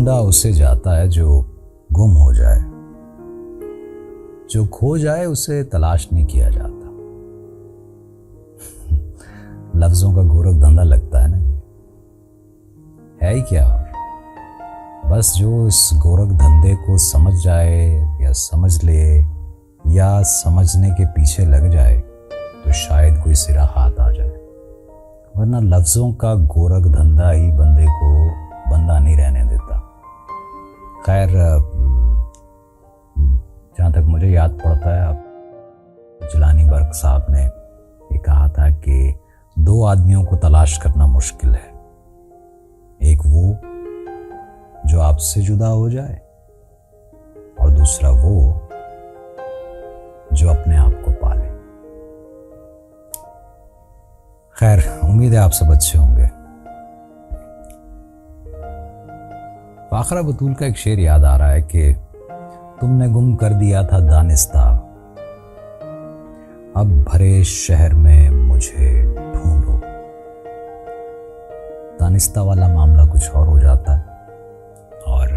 ढूंढा उसे जाता है जो गुम हो जाए, जो खो जाए उसे तलाश नहीं किया जाता। लफ्जों का गोरख धंधा लगता है ना, ये है ही क्या। और बस जो इस गोरख धंधे को समझ जाए या समझ ले या समझने के पीछे लग जाए तो शायद कोई सिरा हाथ आ जाए, वरना लफ्जों का गोरख धंधा ही बंदे को बंदा नहीं रहने देता। खैर, जहाँ तक मुझे याद पड़ता है, अब जिलानी बर्क साहब ने ये कहा था कि दो आदमियों को तलाश करना मुश्किल है, एक वो जो आपसे जुदा हो जाए और दूसरा वो जो अपने आप को पाले। खैर, उम्मीद है आप सब अच्छे होंगे। फाखरा बतूल का एक शेर याद आ रहा है कि तुमने गुम कर दिया था दानिस्ता, अब भरे शहर में मुझे ढूंढो। दानिस्ता वाला मामला कुछ और हो जाता है और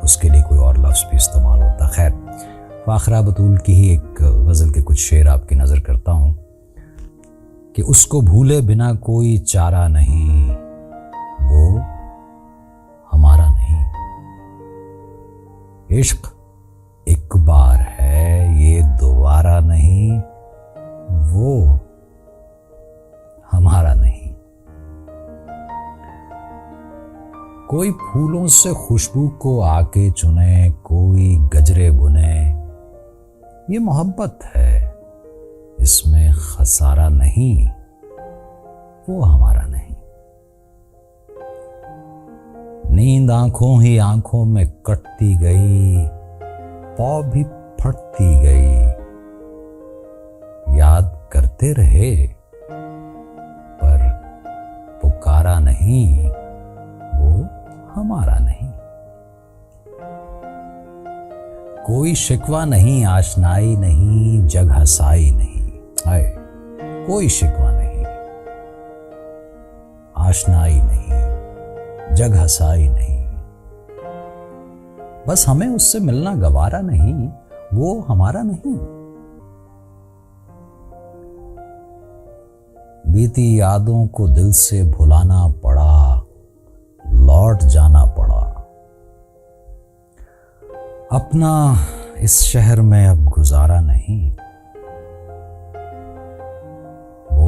उसके लिए कोई और लफ्ज़ भी इस्तेमाल होता। खैर, फाखरा बतूल की ही एक गज़ल के कुछ शेर आपकी नज़र करता हूँ कि उसको भूले बिना कोई चारा नहीं, वो हमारा नहीं। इश्क एक बार है, ये दोबारा नहीं, वो हमारा नहीं। कोई फूलों से खुशबू को आके चुने, कोई गजरे बुने, ये मोहब्बत है, इसमें खसारा नहीं, वो हमारा नहीं। नींद आंखों ही आंखों में कटती गई, पौ भी फटती गई, याद करते रहे पर पुकारा नहीं, वो हमारा नहीं। कोई शिकवा नहीं, आशनाई नहीं, जग हसाई नहीं। हाय, कोई शिकवा नहीं, आशनाई नहीं, जग हसाई नहीं। बस हमें उससे मिलना गवारा नहीं, वो हमारा नहीं। बीती यादों को दिल से भुलाना पड़ा, लौट जाना पड़ा। अपना इस शहर में अब गुजारा नहीं, वो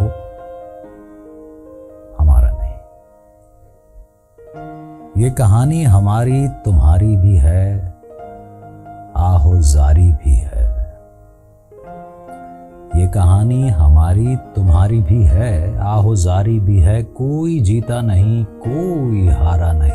हमारा नहीं। ये कहानी हमारी तुम्हारी भी है, आहोजारी भी है। ये कहानी हमारी तुम्हारी भी है, आहोजारी भी है। कोई जीता नहीं, कोई हारा नहीं।